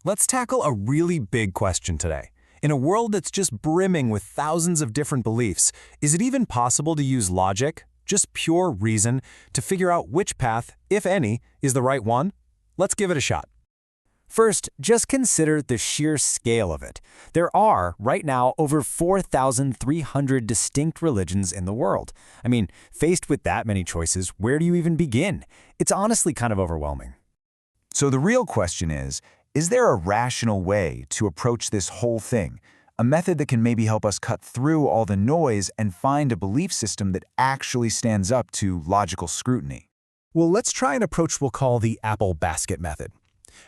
Let's tackle a really big question today. In a world that's just brimming with thousands of different beliefs, is it even possible to use logic, just pure reason, to figure out which path, if any, is the right one? Let's give it a shot. First, just consider the sheer scale of it. There are, right now, over 4,300 distinct religions in the world. I mean, faced with that many choices, where do you even begin? It's honestly kind of overwhelming. So the real question is there a rational way to approach this whole thing? A method that can maybe help us cut through all the noise and find a belief system that actually stands up to logical scrutiny? Well, let's try an approach we'll call the apple basket method.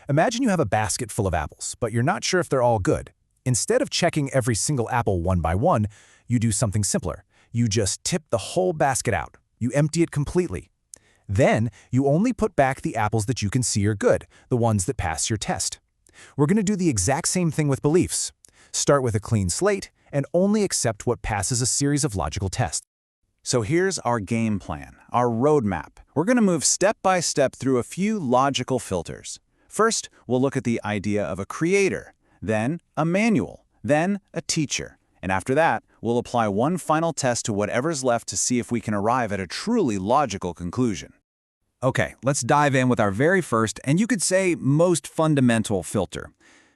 Imagine you have a basket full of apples, but you're not sure if they're all good. Instead of checking every single apple one by one, you do something simpler. You just tip the whole basket out. You empty it completely. Then, you only put back the apples that you can see are good, the ones that pass your test. We're going to do the exact same thing with beliefs. Start with a clean slate and only accept what passes a series of logical tests. So here's our game plan, our roadmap. We're going to move step by step through a few logical filters. First, we'll look at the idea of a creator, then a manual, then a teacher. And after that, we'll apply one final test to whatever's left to see if we can arrive at a truly logical conclusion. Okay, let's dive in with our very first, and you could say most fundamental filter.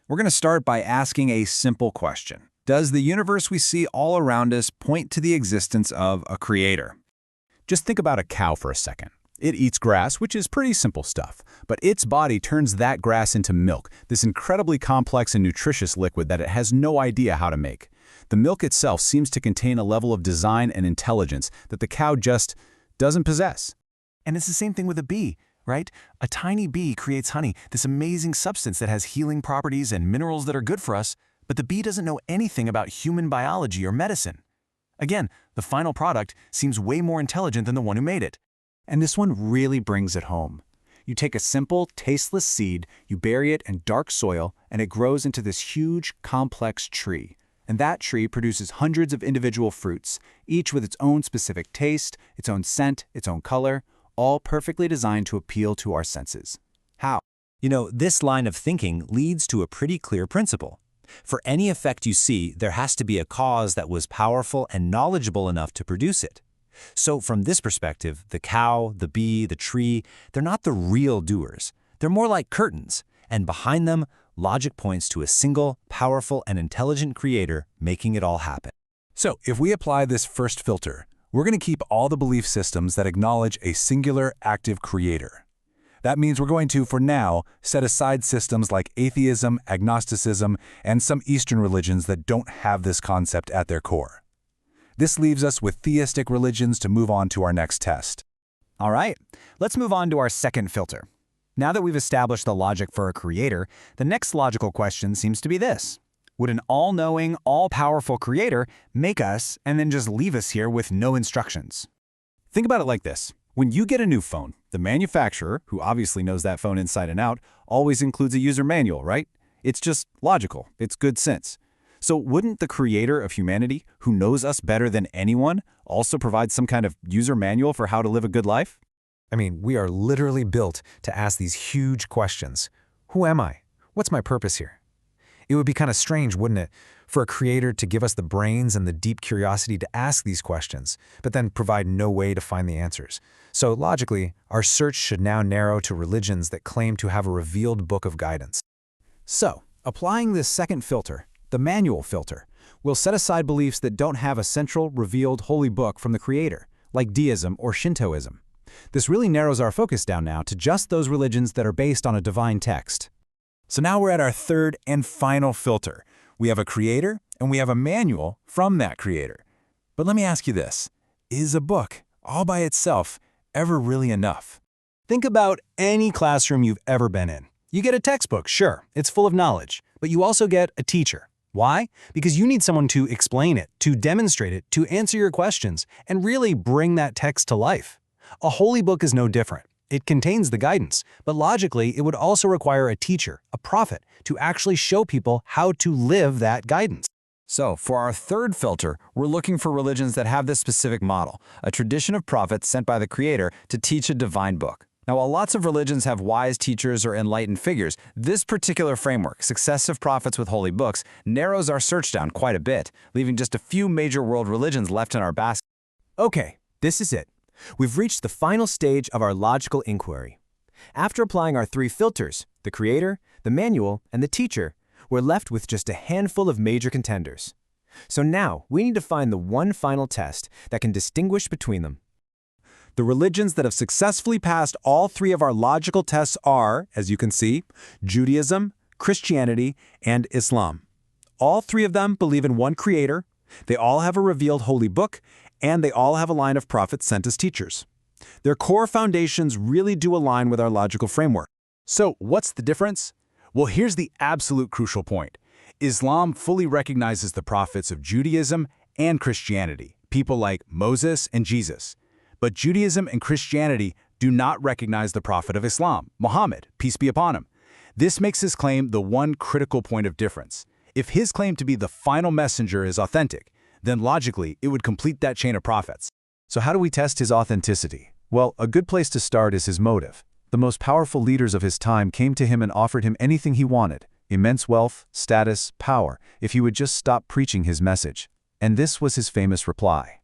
We're going to start by asking a simple question. Does the universe we see all around us point to the existence of a creator? Just think about a cow for a second. It eats grass, which is pretty simple stuff, but its body turns that grass into milk, this incredibly complex and nutritious liquid that it has no idea how to make. The milk itself seems to contain a level of design and intelligence that the cow just doesn't possess. And it's the same thing with a bee, right? A tiny bee creates honey, this amazing substance that has healing properties and minerals that are good for us, but the bee doesn't know anything about human biology or medicine. Again, the final product seems way more intelligent than the one who made it. And this one really brings it home. You take a simple, tasteless seed, you bury it in dark soil, and it grows into this huge, complex tree. And that tree produces hundreds of individual fruits, each with its own specific taste, its own scent, its own color, all perfectly designed to appeal to our senses. How? You know, this line of thinking leads to a pretty clear principle. For any effect you see, there has to be a cause that was powerful and knowledgeable enough to produce it. So from this perspective, the cow, the bee, the tree, they're not the real doers. They're more like curtains, and behind them, logic points to a single, powerful, and intelligent creator making it all happen. So if we apply this first filter, we're going to keep all the belief systems that acknowledge a singular, active creator. That means we're going to, for now, set aside systems like atheism, agnosticism, and some Eastern religions that don't have this concept at their core. This leaves us with theistic religions to move on to our next test. All right, let's move on to our second filter. Now that we've established the logic for a creator, the next logical question seems to be this. Would an all-knowing, all-powerful creator make us and then just leave us here with no instructions? Think about it like this. When you get a new phone, the manufacturer, who obviously knows that phone inside and out, always includes a user manual, right? It's just logical. It's good sense. So wouldn't the creator of humanity, who knows us better than anyone, also provide some kind of user manual for how to live a good life? I mean, we are literally built to ask these huge questions. Who am I? What's my purpose here? It would be kind of strange, wouldn't it, for a creator to give us the brains and the deep curiosity to ask these questions, but then provide no way to find the answers. So logically, our search should now narrow to religions that claim to have a revealed book of guidance. So, applying this second filter, the manual filter, we'll set aside beliefs that don't have a central, revealed holy book from the creator, like deism or Shintoism. This really narrows our focus down now to just those religions that are based on a divine text. So now we're at our third and final filter. We have a creator and we have a manual from that creator. But let me ask you this. Is a book, all by itself, ever really enough? Think about any classroom you've ever been in. You get a textbook, sure, it's full of knowledge, but you also get a teacher. Why? Because you need someone to explain it, to demonstrate it, to answer your questions, and really bring that text to life. A holy book is no different. It contains the guidance, but logically, it would also require a teacher, a prophet, to actually show people how to live that guidance. So, for our third filter, we're looking for religions that have this specific model, a tradition of prophets sent by the creator to teach a divine book. Now, while lots of religions have wise teachers or enlightened figures, this particular framework, successive prophets with holy books, narrows our search down quite a bit, leaving just a few major world religions left in our basket. Okay, this is it. We've reached the final stage of our logical inquiry. After applying our three filters, the creator, the manual, and the teacher, we're left with just a handful of major contenders. So now, we need to find the one final test that can distinguish between them. The religions that have successfully passed all three of our logical tests are, as you can see, Judaism, Christianity, and Islam. All three of them believe in one creator, they all have a revealed holy book, and they all have a line of prophets sent as teachers. Their core foundations really do align with our logical framework. So, what's the difference? Well, here's the absolute crucial point. Islam fully recognizes the prophets of Judaism and Christianity, people like Moses and Jesus. But Judaism and Christianity do not recognize the prophet of Islam, Muhammad, peace be upon him. This makes his claim the one critical point of difference. If his claim to be the final messenger is authentic, then logically it would complete that chain of prophets. So how do we test his authenticity? Well, a good place to start is his motive. The most powerful leaders of his time came to him and offered him anything he wanted, immense wealth, status, power, if he would just stop preaching his message. And this was his famous reply.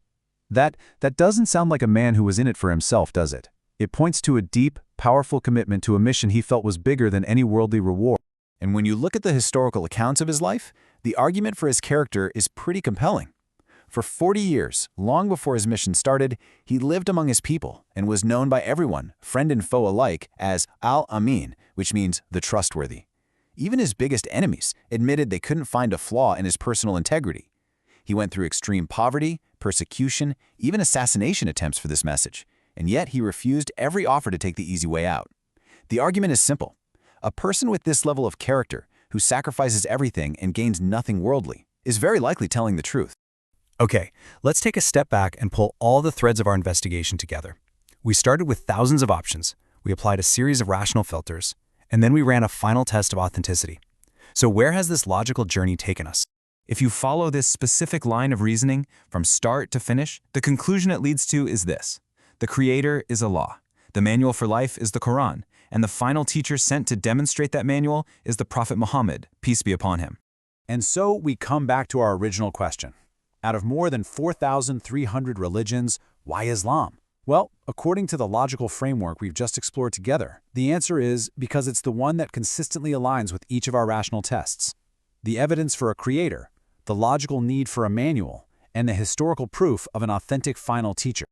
That doesn't sound like a man who was in it for himself, does it? It points to a deep, powerful commitment to a mission he felt was bigger than any worldly reward. And when you look at the historical accounts of his life, the argument for his character is pretty compelling. For 40 years, long before his mission started, he lived among his people and was known by everyone, friend and foe alike, as Al-Amin, which means the trustworthy. Even his biggest enemies admitted they couldn't find a flaw in his personal integrity. He went through extreme poverty, persecution, even assassination attempts for this message, and yet he refused every offer to take the easy way out. The argument is simple. A person with this level of character, who sacrifices everything and gains nothing worldly, is very likely telling the truth. Okay, let's take a step back and pull all the threads of our investigation together. We started with thousands of options, we applied a series of rational filters, and then we ran a final test of authenticity. So where has this logical journey taken us? If you follow this specific line of reasoning from start to finish, the conclusion it leads to is this. The creator is Allah, the manual for life is the Quran, and the final teacher sent to demonstrate that manual is the Prophet Muhammad, peace be upon him. And so we come back to our original question. Out of more than 4,300 religions, why Islam? Well, according to the logical framework we've just explored together, the answer is because it's the one that consistently aligns with each of our rational tests. The evidence for a creator, the logical need for a manual, and the historical proof of an authentic final teacher.